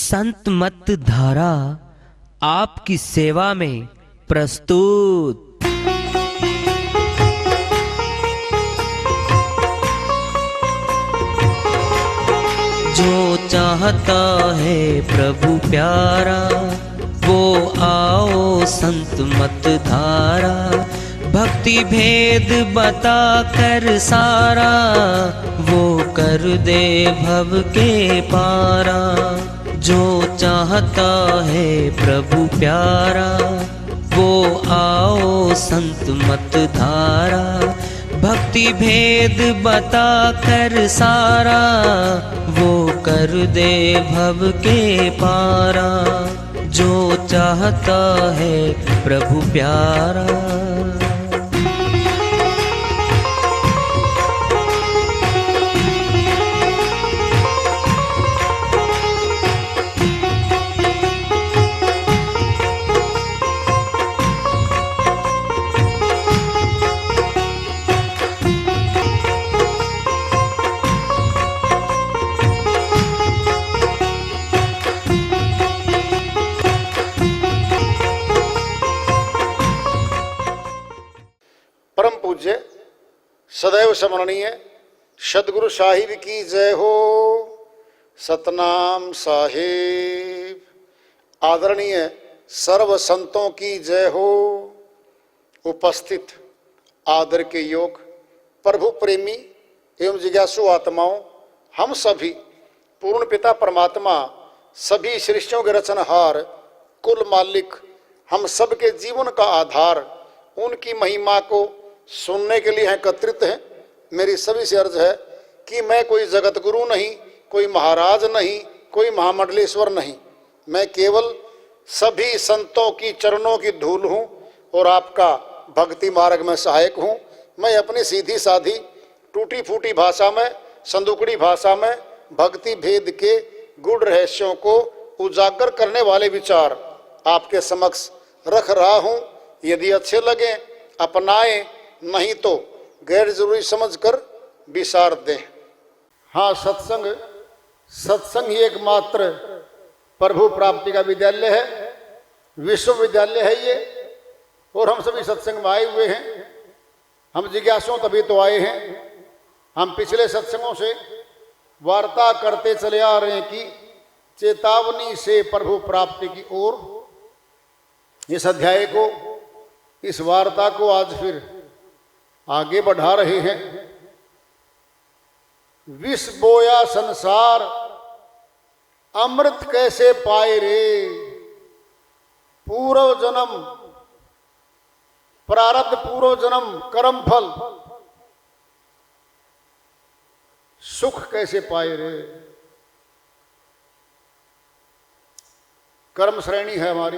संत मत धारा आपकी सेवा में प्रस्तुत। जो चाहता है प्रभु प्यारा वो आओ संत मत धारा। भक्ति भेद बता कर सारा वो कर दे भव के पारा। जो चाहता है प्रभु प्यारा वो आओ संत मत धारा। भक्ति भेद बता कर सारा वो कर दे भव के पारा। जो चाहता है प्रभु प्यारा। परम पूज्य सदैव स्मरणीय सदगुरु साहिब की जय हो। सतनाम साहिब। आदरणीय सर्व संतों की जय हो। उपस्थित आदर के योग प्रभु प्रेमी एवं जिज्ञासु आत्माओं, हम सभी पूर्ण पिता परमात्मा सभी सृष्टियों के रचनहार कुल मालिक हम सबके जीवन का आधार उनकी महिमा को सुनने के लिए एकत्रित हैं। मेरी सभी से अर्ज है कि मैं कोई जगत गुरु नहीं, कोई महाराज नहीं, कोई महामंडलेश्वर नहीं। मैं केवल सभी संतों की चरणों की धूल हूँ और आपका भक्ति मार्ग में सहायक हूँ। मैं अपनी सीधी साधी टूटी फूटी भाषा में, संदुकड़ी भाषा में भक्ति भेद के गूढ़ रहस्यों को उजागर करने वाले विचार आपके समक्ष रख रहा हूँ। यदि अच्छे लगे अपनाएं, नहीं तो गैर जरूरी समझकर विसार दें। हाँ, सत्संग ही एकमात्र प्रभु प्राप्ति का विद्यालय है, विश्वविद्यालय है ये। और हम सभी सत्संग में आए हुए हैं। हम जिज्ञासु तभी तो आए हैं। हम पिछले सत्संगों से वार्ता करते चले आ रहे हैं कि चेतावनी से प्रभु प्राप्ति की ओर। इस अध्याय को, इस वार्ता को आज फिर आगे बढ़ा रहे हैं। विष बोया संसार अमृत कैसे पाए रे। पूर्व जन्म प्रारब्ध, पूर्व जन्म कर्म फल सुख कैसे पाए रे। कर्म श्रेणी है हमारी,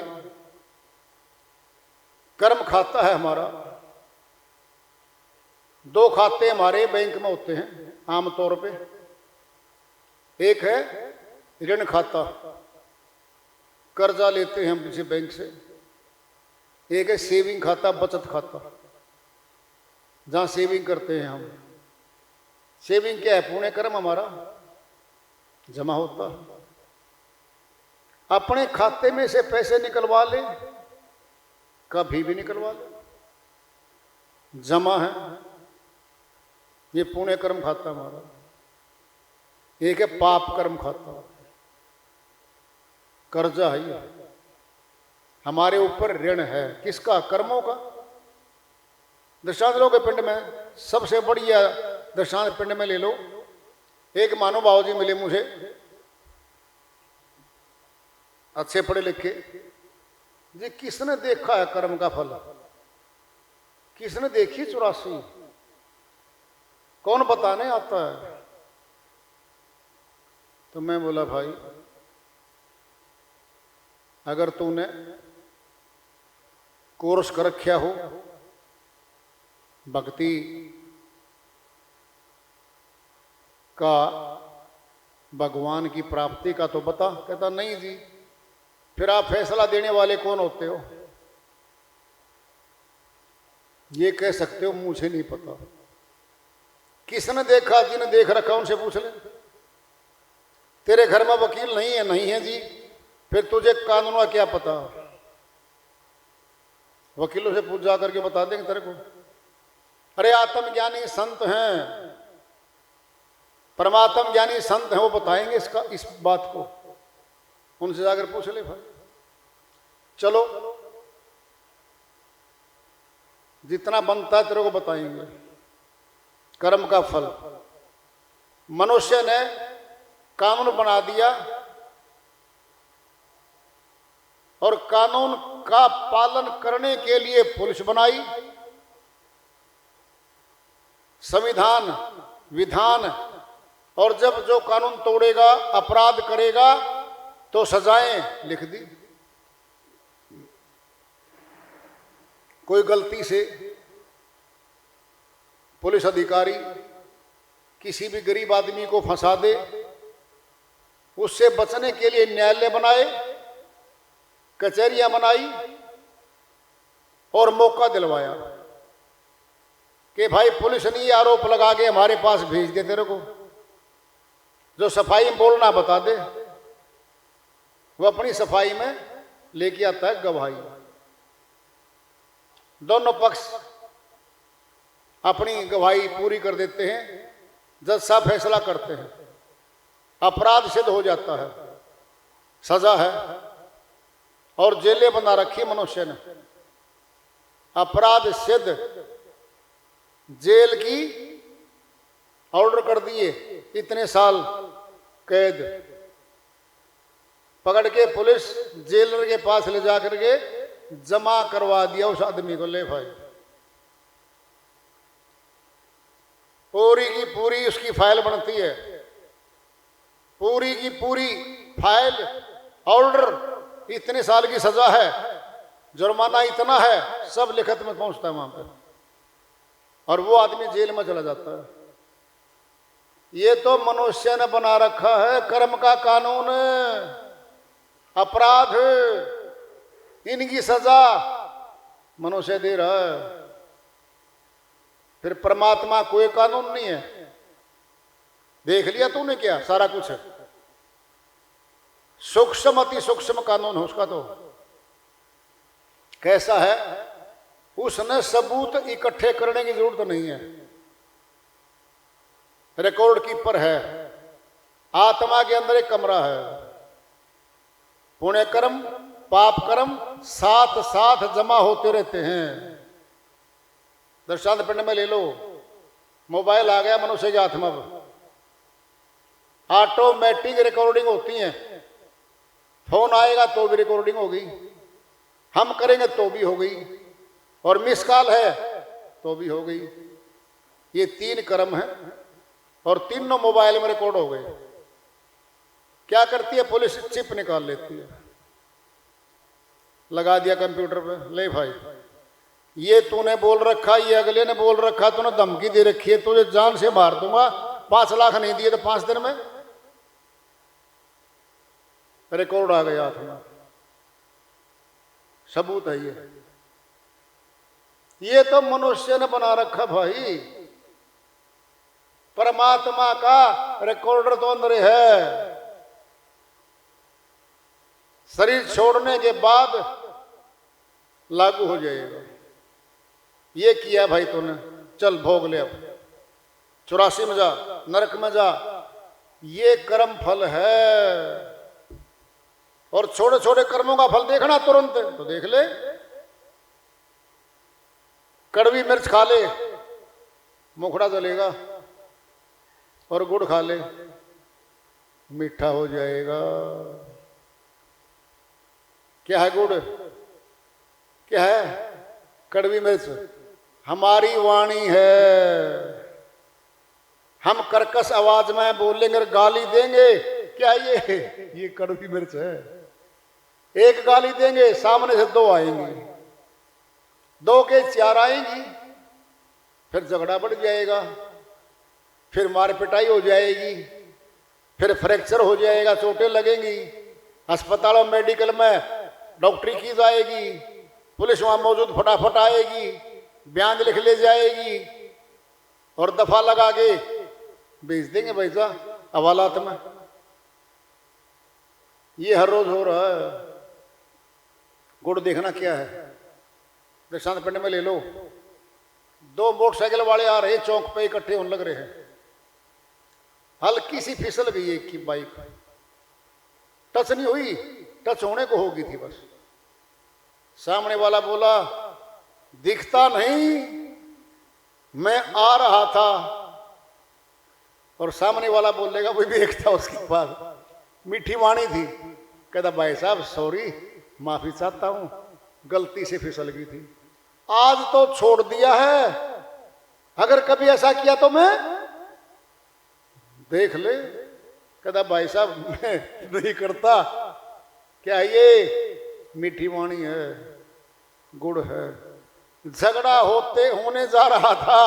कर्म खाता है हमारा। दो खाते हमारे बैंक में होते हैं आमतौर पे। एक है ऋण खाता, कर्जा लेते हैं हम किसी बैंक से। एक है सेविंग खाता, बचत खाता, जहां सेविंग करते हैं हम। सेविंग क्या है? पुण्य कर्म हमारा जमा होता है। अपने खाते में से पैसे निकलवा ले, कभी भी निकलवा ले, जमा है। ये पुण्य कर्म खाता हमारा। एक है पाप कर्म खाता, कर्जा है ये। हमारे ऊपर ऋण है। किसका? कर्मों का। दृष्टांत लो के पिंड में, सबसे बढ़िया दृष्टांत पिंड में ले लो। एक मानो बाबूजी मिले मुझे, अच्छे पढ़े लिखे जी। किसने देखा है कर्म का फल? किसने देखी 84? कौन बताने आता है? तो मैं बोला भाई, अगर तूने कोर्स कर रखा हो भक्ति का, भगवान की प्राप्ति का, तो बता। कहता नहीं जी। फिर आप फैसला देने वाले कौन होते हो? ये कह सकते हो मुझे नहीं पता। किसने देखा? जिन्हें देख रखा उनसे पूछ ले। तेरे घर में वकील नहीं है? नहीं है जी। फिर तुझे कानून का क्या पता? वकीलों से पूछ जा करके बता देंगे तेरे को। अरे आत्मज्ञानी संत हैं, परमात्म ज्ञानी संत हैं, वो बताएंगे इस बात को। उनसे जाकर पूछ ले भाई। चलो जितना बनता है तेरे को बताएंगे। कर्म का फल। मनुष्य ने कानून बना दिया और कानून का पालन करने के लिए पुलिस बनाई, संविधान, विधान, और जब जो कानून तोड़ेगा, अपराध करेगा तो सजाएं लिख दी। कोई गलती से पुलिस अधिकारी किसी भी गरीब आदमी को फंसा दे, उससे बचने के लिए न्यायालय बनाए, कचहरियां बनाई और मौका दिलवाया कि भाई पुलिस ने ये आरोप लगा के हमारे पास भेज दे तेरे को, जो सफाई में बोलना बता दे। वो अपनी सफाई में लेके आता है गवाही। दोनों पक्ष अपनी गवाही पूरी कर देते हैं, जज साहब फैसला करते हैं, अपराध सिद्ध हो जाता है, सजा है। और जेलें बना रखी मनुष्य ने, अपराध सिद्ध, जेल की ऑर्डर कर दिए, इतने साल कैद। पकड़ के पुलिस जेलर के पास ले जा करके जमा करवा दिया उस आदमी को। ले भाई, पूरी की पूरी उसकी फाइल बनती है, पूरी की पूरी फाइल, ऑर्डर, इतने साल की सजा है, जुर्माना इतना है, सब लिखत में पहुंचता है वहां पर, और वो आदमी जेल में चला जाता है। ये तो मनुष्य ने बना रखा है कर्म का कानून, अपराध, इनकी सजा मनुष्य दे रहा है। फिर परमात्मा कोई कानून नहीं है। देख लिया तूने क्या? सारा कुछ है, सूक्ष्म अति सूक्ष्म कानून है उसका। तो कैसा है? उसने सबूत इकट्ठे करने की जरूरत नहीं है, रिकॉर्ड कीपर है। आत्मा के अंदर एक कमरा है, पुण्य कर्म पाप कर्म साथ साथ जमा होते रहते हैं। दृष्टांत पिंड में ले लो, मोबाइल आ गया मनुष्य के हाथ में, ऑटोमेटिक रिकॉर्डिंग होती है। फोन आएगा तो भी रिकॉर्डिंग होगी, हम करेंगे तो भी हो गई, और मिस कॉल है तो भी हो गई। ये तीन कर्म है और तीनों मोबाइल में रिकॉर्ड हो गए। क्या करती है पुलिस? चिप निकाल लेती है, लगा दिया कंप्यूटर पे। ले भाई, ये तूने बोल रखा, ये अगले ने बोल रखा, तूने धमकी दे रखी है, तुझे जान से मार दूंगा, 5 लाख नहीं दिए तो 5 दिन में रिकॉर्ड आ गया हाथ में, सबूत है। ये तो मनुष्य ने बना रखा भाई। परमात्मा का रिकॉर्डर तो अंदर है। शरीर छोड़ने के बाद लागू हो जाएगा। ये किया भाई तूने, चल भोग ले, अब 84 में जा, नरक में जा। ये कर्म फल है। और छोटे छोटे कर्मों का फल देखना तुरंत तो देख ले। कड़वी मिर्च खा ले, मुखड़ा जलेगा, और गुड़ खा ले, मीठा हो जाएगा। क्या है गुड़? क्या है? कड़वी मिर्च हमारी वाणी है। हम कर्कश आवाज में बोलेंगे, गाली देंगे, क्या ये कड़वी मिर्च है। एक गाली देंगे, सामने से 2 आएंगी, 2 के 4 आएंगी, फिर झगड़ा बढ़ जाएगा, फिर मार पिटाई हो जाएगी, फिर फ्रैक्चर हो जाएगा, चोटें लगेंगी, अस्पतालों मेडिकल में डॉक्टरी की जाएगी, पुलिस वहां मौजूद फटाफट आएगी, बयान लिख ले जाएगी, और दफा लगा के भेज देंगे भाई साहब हवालात में। ये हर रोज हो रहा है। गुड़ देखना क्या है, दृष्टांत पिंड में ले लो, दो मोटरसाइकिल वाले आ रहे चौक पे इकट्ठे होने लग रहे हैं, हल्की सी फिसल गई एक की बाइक, टच नहीं हुई, टच होने को होगी थी बस। सामने वाला बोला दिखता नहीं, मैं आ रहा था, और सामने वाला बोलेगा वो भी एक था उसके पास, मीठी वाणी थी, कहता भाई साहब सॉरी, माफी चाहता हूं, गलती से फिसल गई थी, आज तो छोड़ दिया है, अगर कभी ऐसा किया तो मैं देख ले। कहता भाई साहब मैं नहीं करता, क्या ये मीठी वाणी है, गुड़ है, झगड़ा होने जा रहा था,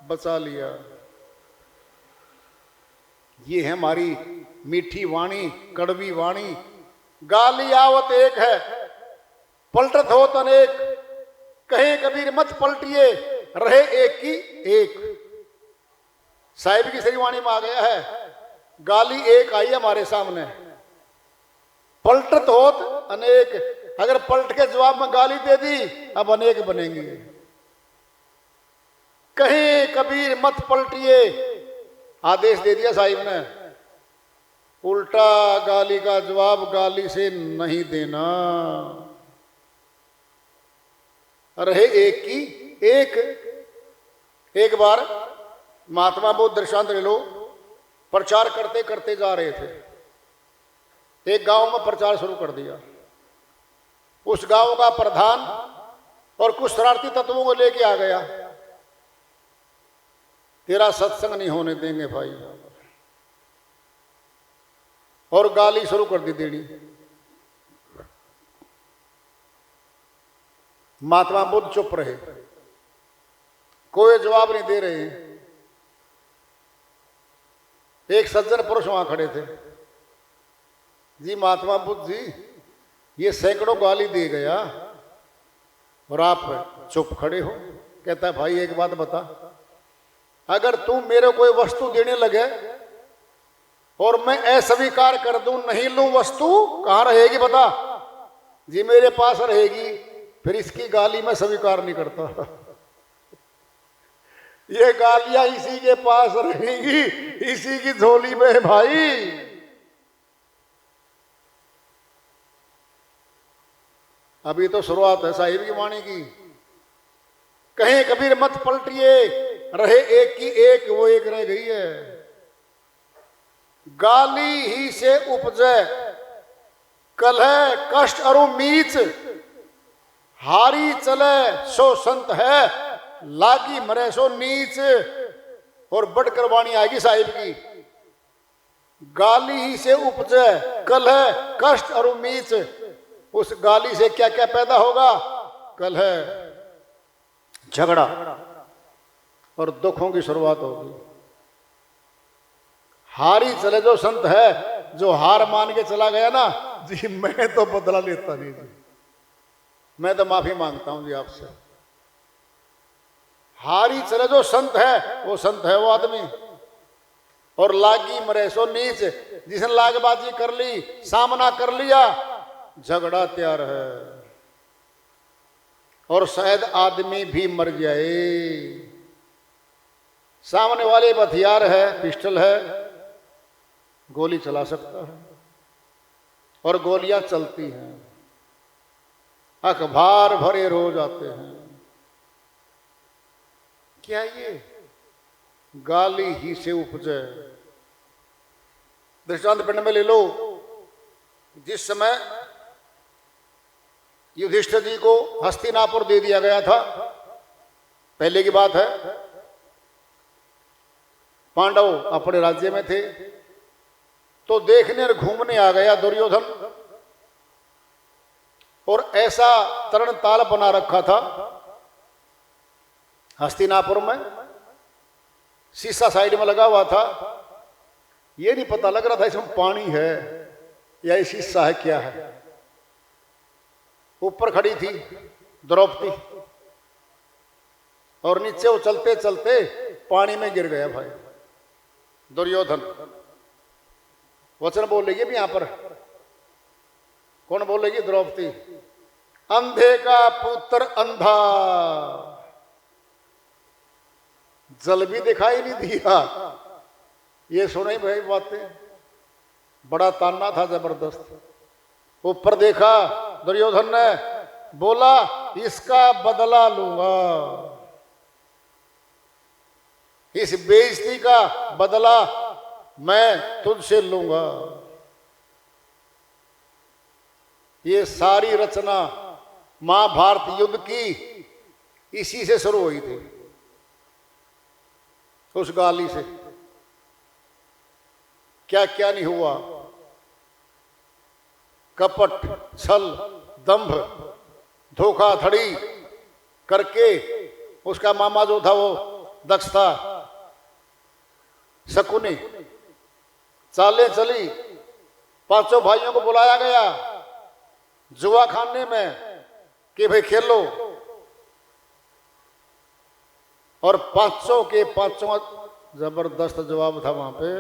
बचा लिया। ये है हमारी मीठी वाणी, कड़वी वाणी। गाली आवत एक है, पलटत होत अनेक, कहे कबीर मत पलटिए, रहे एक की एक। साहिब की सही वाणी में आ गया है, गाली एक आई हमारे सामने, पलटत होत अनेक, अगर पलट के जवाब में गाली दे दी अब अनेक बनेंगे। कहे कबीर मत पलटिए, आदेश दे दिया साहिब ने, उल्टा गाली का जवाब गाली से नहीं देना, रहे एक की एक। एक बार महात्मा बुद्ध दृष्टांत ले लो, प्रचार करते करते जा रहे थे, एक गांव में प्रचार शुरू कर दिया। उस गांव का प्रधान और कुछ शरारती तत्वों को लेके आ गया, तेरा सत्संग नहीं होने देंगे भाई, और गाली शुरू कर दी देनी। महात्मा बुद्ध चुप रहे, कोई जवाब नहीं दे रहे। एक सज्जन पुरुष वहां खड़े थे, जी महात्मा बुद्ध जी ये सैकड़ों गाली दे गया और आप चुप खड़े हो। कहता है भाई एक बात बता, अगर तू मेरे कोई वस्तु देने लगे और मैं अस्वीकार कर दूं, नहीं लूं वस्तु, कहां रहेगी बता? जी मेरे पास रहेगी, फिर इसकी गाली मैं स्वीकार नहीं करता। ये गालियां इसी के पास रहेंगी, इसी की झोली में है भाई। अभी तो शुरुआत है साहिब की वाणी की। कहीं कबीर मत पलटिए, रहे एक की एक, वो एक रह गई है। गाली ही से उपजे कलह कष्ट अरु मीच, हारी चले सो संत है, लागी मरे सो नीच। और बढ़कर वाणी आएगी साहिब की, गाली ही से उपजे कलह कष्ट अरु मीच। उस गाली से क्या क्या पैदा होगा? कलह, झगड़ा और दुखों की शुरुआत होगी। हारी चले जो संत है, जो हार मान के चला गया ना, जी मैं तो बदला लेता नहीं जी, मैं तो माफी मांगता हूं जी आपसे। हारी चले जो संत है, वो संत है वो आदमी। और लागी मरे सो नीच, जिसने लागबाजी कर ली, सामना कर लिया, झगड़ा तैयार है। और शायद आदमी भी मर जाए। सामने वाले हथियार है, पिस्टल है, गोली चला सकता है और गोलियां चलती हैं, अखबार भरे रोज आते हैं। क्या ये गाली ही से उपजे? दृष्टांत पिंड में ले लो, जिस समय युधिष्ठिर जी को हस्तिनापुर दे दिया गया था, पहले की बात है, पांडव अपने राज्य में थे, तो देखने और घूमने आ गया दुर्योधन, और ऐसा तरण ताल बना रखा था हस्तिनापुर में, शीशा साइड में लगा हुआ था, ये नहीं पता लग रहा था इसमें पानी है या ये शीशा है क्या है। ऊपर खड़ी थी द्रौपदी और नीचे वो चलते चलते पानी में गिर गया भाई दुर्योधन। वचन बोल रही है भी यहां पर, कौन बोलेगी? द्रौपदी। अंधे का पुत्र अंधा, जल भी दिखाई नहीं दिया। ये सुने भाई बातें, बड़ा ताना था जबरदस्त। ऊपर देखा दुर्योधन ने, बोला इसका बदला लूंगा, इस बेइज्जती का बदला मैं तुझसे लूंगा। ये सारी रचना महाभारत युद्ध की इसी से शुरू हुई थी, उस गाली से। क्या क्या नहीं हुआ, कपट, छल, दंभ, धोखाधड़ी करके उसका मामा जो था वो दक्ष था, शकुनी, चालें चली। पांचों भाइयों को बुलाया गया जुआ खाने में कि भाई खेलो, और पांचों के पांचों जबरदस्त जवाब था वहां पे।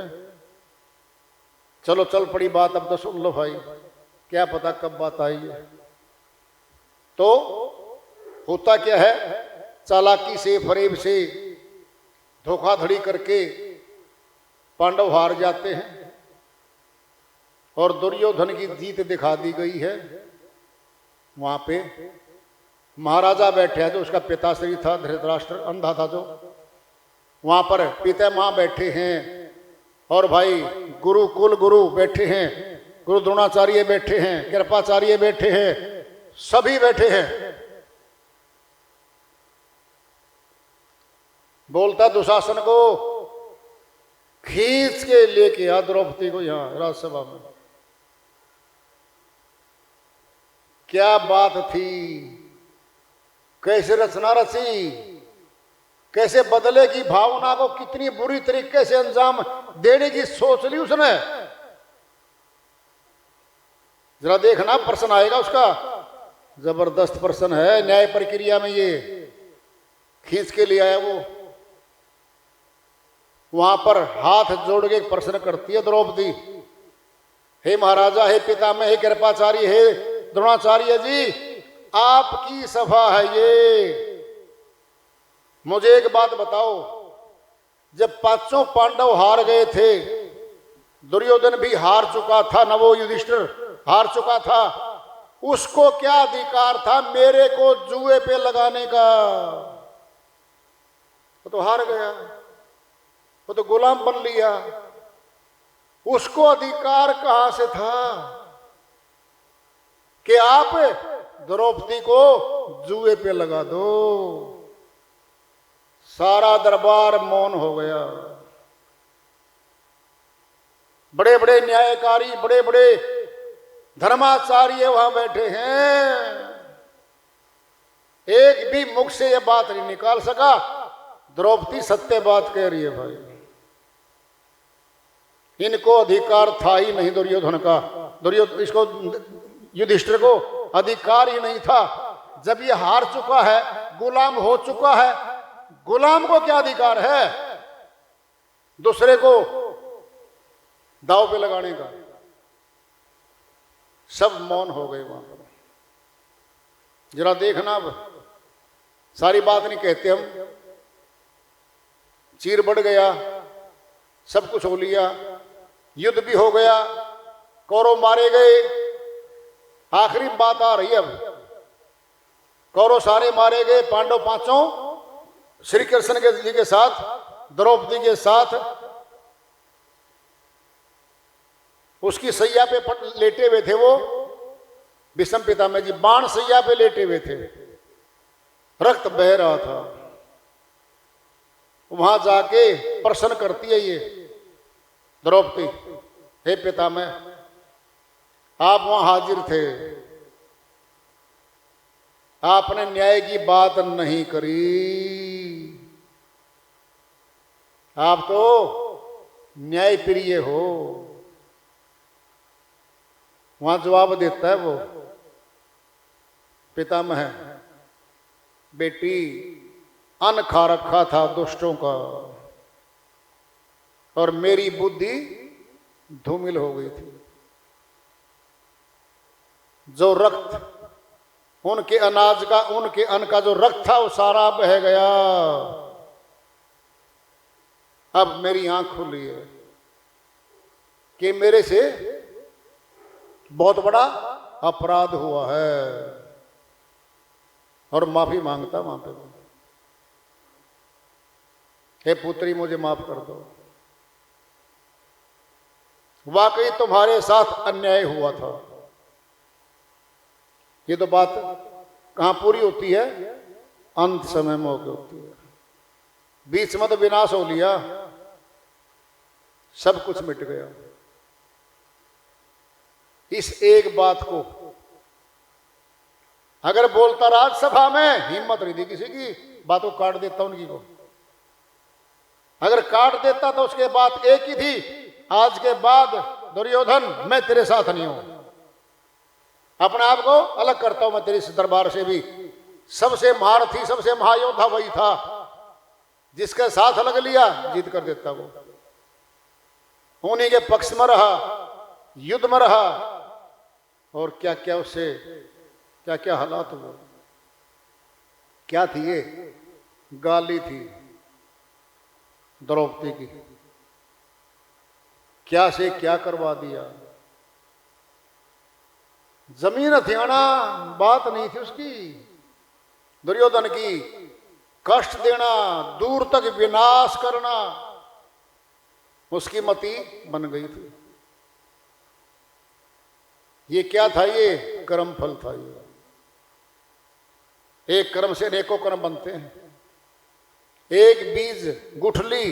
चलो चल पड़ी बात, अब तो सुन लो भाई, क्या पता कब बात आई है। तो होता क्या है, चालाकी से, फरेब से, धोखाधड़ी करके पांडव हार जाते हैं और दुर्योधन की जीत दिखा दी गई है। वहां पे महाराजा बैठे हैं, जो उसका पिताश्री था धृतराष्ट्र, अंधा था जो, वहां पर पितामह बैठे हैं, और भाई गुरु कुल गुरु बैठे हैं, गुरु द्रोणाचार्य बैठे हैं, कृपाचार्य बैठे हैं, सभी बैठे हैं। बोलता दुशासन को, खींच के लेके आ द्रौपदी को यहां राजसभा में। क्या बात थी, कैसे रचना रची, कैसे बदले की भावना को कितनी बुरी तरीके से अंजाम देने की सोच ली उसने। जरा देखना, प्रश्न आएगा उसका, जबरदस्त प्रश्न है न्याय प्रक्रिया में। ये खींच के ले आया वो, वहां पर हाथ जोड़ के प्रश्न करती है द्रौपदी, हे महाराजा, हे पितामह, हे कृपाचार्य, हे द्रोणाचार्य जी, आपकी सभा है ये, मुझे एक बात बताओ, जब पांचों पांडव हार गए थे, दुर्योधन भी हार चुका था, नवो युधिष्ठिर हार चुका था, उसको क्या अधिकार था मेरे को जुए पे लगाने का? वो तो हार गया, वो तो गुलाम बन लिया, उसको अधिकार कहां से था कि आप द्रौपदी को जुए पे लगा दो? सारा दरबार मौन हो गया। बड़े बड़े न्यायकारी, बड़े बड़े धर्माचार्य वहां बैठे हैं, एक भी मुख से यह बात नहीं निकाल सका द्रौपदी सत्य बात कह रही है भाई। इनको अधिकार था ही नहीं दुर्योधन का, दुर्योधन इसको युधिष्ठिर को अधिकार ही नहीं था। जब ये हार चुका है, गुलाम हो चुका है, गुलाम को क्या अधिकार है दूसरे को दाव पे लगाने का? सब मौन हो गए वहां पर। जरा देखना, अब सारी बात नहीं कहते हम, चीर बढ़ गया, सब कुछ हो लिया, युद्ध भी हो गया, कौरव मारे गए। आखिरी बात आ रही है, अब कौरव सारे मारे गए, पांडव पांचों श्री कृष्ण के जी के साथ, द्रौपदी के साथ उसकी सैया पे लेटे हुए थे वो भीष्म पितामह जी, बाण सैया पे लेटे हुए थे, रक्त बह रहा था। वहां जाके प्रश्न करती है ये द्रौपदी, हे पितामह, आप वहां हाजिर थे, आपने न्याय की बात नहीं करी, आप तो न्याय प्रिय हो। वहां जवाब देता है वो पितामह, बेटी अन्न खा रखा था दुष्टों का और मेरी बुद्धि धूमिल हो गई थी। जो रक्त, उनके अनाज का, उनके अन्न का जो रक्त था वो सारा बह गया। अब मेरी आंख खुली है कि मेरे से बहुत बड़ा अपराध हुआ है और माफी मांगता वहां पे, हे पुत्री मुझे माफ कर दो, वाकई तुम्हारे साथ अन्याय हुआ था। ये तो बात कहां पूरी होती है? अंत समय में होकर होती है। बीच में तो विनाश हो लिया, सब कुछ मिट गया। इस एक बात को अगर बोलता राज्यसभा में, हिम्मत नहीं थी किसी की, बात को काट देता उनकी को। अगर काट देता तो उसके बात एक ही थी, आज के बाद दुर्योधन मैं तेरे साथ नहीं हूं, अपने आप को अलग करता हूं मैं तेरे इस दरबार से भी। सबसे महारथी, सबसे महायोद्धा वही था, जिसके साथ लग लिया जीत कर देता वो। उन्हीं के पक्ष में रहा, युद्ध में रहा, और क्या क्या उससे क्या क्या हालात हुए। क्या थी ये? गाली थी द्रौपदी की, क्या से क्या करवा दिया। जमीन हथियाना बात नहीं थी उसकी, दुर्योधन की कष्ट देना, दूर तक विनाश करना उसकी मति बन गई थी। ये क्या था? ये कर्म फल था। ये एक कर्म से अनेकों कर्म बनते हैं। एक बीज गुठली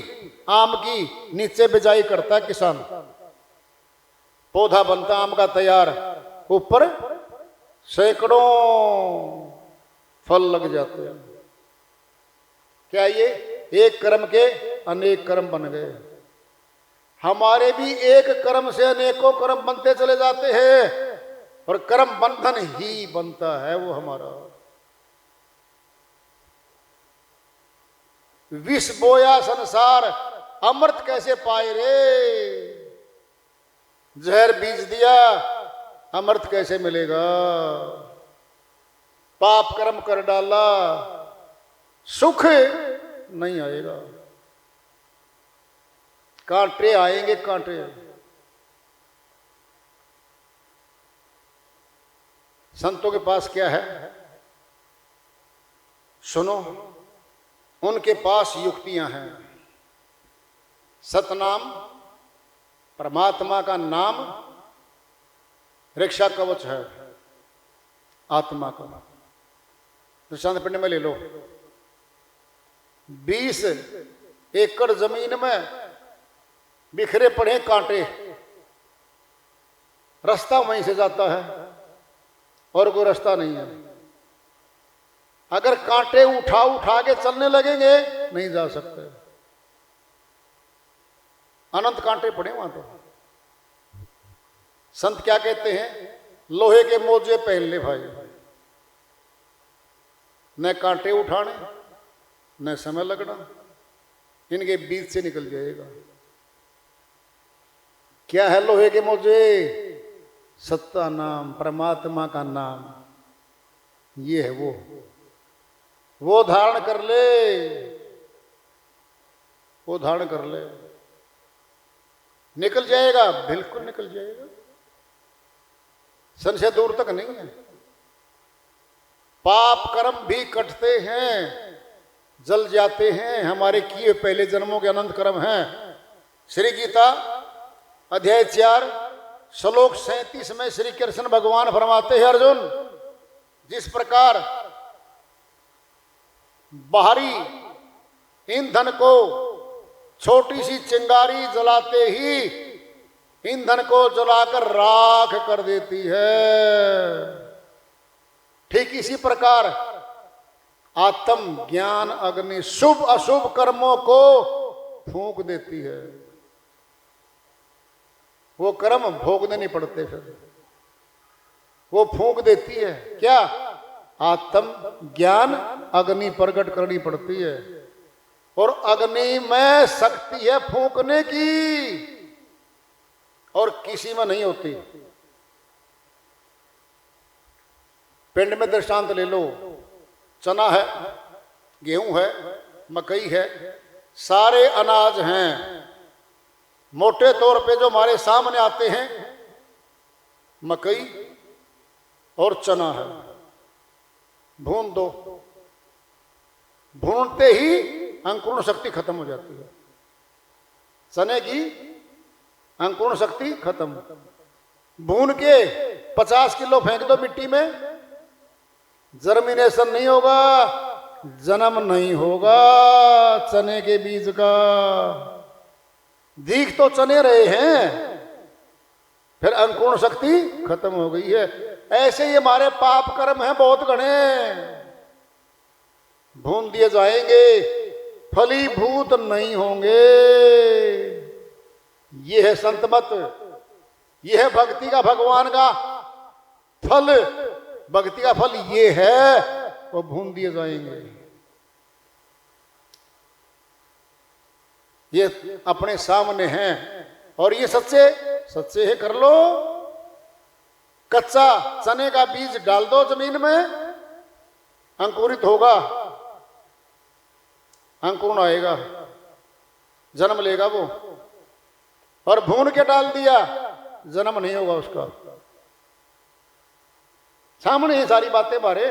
आम की नीचे बिजाई करता है किसान, पौधा बनता आम का तैयार, ऊपर सैकड़ों फल लग जाते हैं। क्या ये एक कर्म के अनेक कर्म बन गए? हमारे भी एक कर्म से अनेकों कर्म बनते चले जाते हैं, और कर्म बंधन ही बनता है वो हमारा। विष बोया संसार, अमृत कैसे पाए रे? जहर बीज दिया, अमृत कैसे मिलेगा? पाप कर्म कर डाला, सुख नहीं आएगा, कांटे आएंगे कांटे। संतों के पास क्या है सुनो, उनके पास युक्तियां हैं। सतनाम परमात्मा का नाम रक्षा कवच है आत्मा का। दृष्टांत पिंड में ले लो, 20 एकड़ जमीन में बिखरे पड़े कांटे, रास्ता वहीं से जाता है और कोई रास्ता नहीं है। अगर कांटे उठा उठा के चलने लगेंगे नहीं जा सकते, अनंत कांटे पड़े वहां तो। संत क्या कहते हैं? लोहे के मोजे पहन ले भाई, न कांटे उठाने न समय लगना, इनके बीच से निकल जाएगा। क्या है लोहे के मोजे? सत्ता नाम, परमात्मा का नाम, ये है वो धारण कर ले, वो धारण कर ले, निकल जाएगा, बिल्कुल निकल जाएगा, सन से दूर तक नहीं है। पाप कर्म भी कटते हैं, जल जाते हैं, हमारे किए पहले जन्मों के अनंत कर्म हैं। श्री गीता अध्याय 4 श्लोक 37 में श्री कृष्ण भगवान फरमाते हैं, अर्जुन, जिस प्रकार बाहरी ईंधन को छोटी सी चिंगारी जलाते ही ईंधन को जलाकर राख कर देती है, ठीक इसी प्रकार आत्म ज्ञान अग्नि शुभ अशुभ कर्मों को फूंक देती है। वो कर्म भोगने नहीं पड़ते, फिर वो फूंक देती है। क्या? आत्म ज्ञान अग्नि प्रकट करनी पड़ती है, और अग्नि में शक्ति है फूंकने की, और किसी में नहीं होती। पिंड में दृष्टांत ले लो, चना है, गेहूं है, मकई है, सारे अनाज हैं। मोटे तौर पे जो हमारे सामने आते हैं मकई और चना है। भून दो, भूनते ही अंकुरण शक्ति खत्म हो जाती है, चने की अंकुरण शक्ति खत्म। भून के 50 किलो फेंक दो मिट्टी में, जर्मिनेशन नहीं होगा, जन्म नहीं होगा चने के बीज का। दीख तो चने रहे हैं, फिर अंकुरण शक्ति खत्म हो गई है। ऐसे ही हमारे पाप कर्म हैं बहुत घने, भून दिए जाएंगे, फलीभूत नहीं होंगे। ये है संत मत, ये है भक्ति का भगवान का फल। भक्ति का फल ये है, वो भून दिए जाएंगे। ये अपने सामने हैं और ये सच्चे सच्चे है। कर लो, कच्चा चने का बीज डाल दो जमीन में, अंकुरित होगा, अंकुरण आएगा, जन्म लेगा वो। और भून के डाल दिया, जन्म नहीं होगा उसका। सामने ये सारी बातें बारे।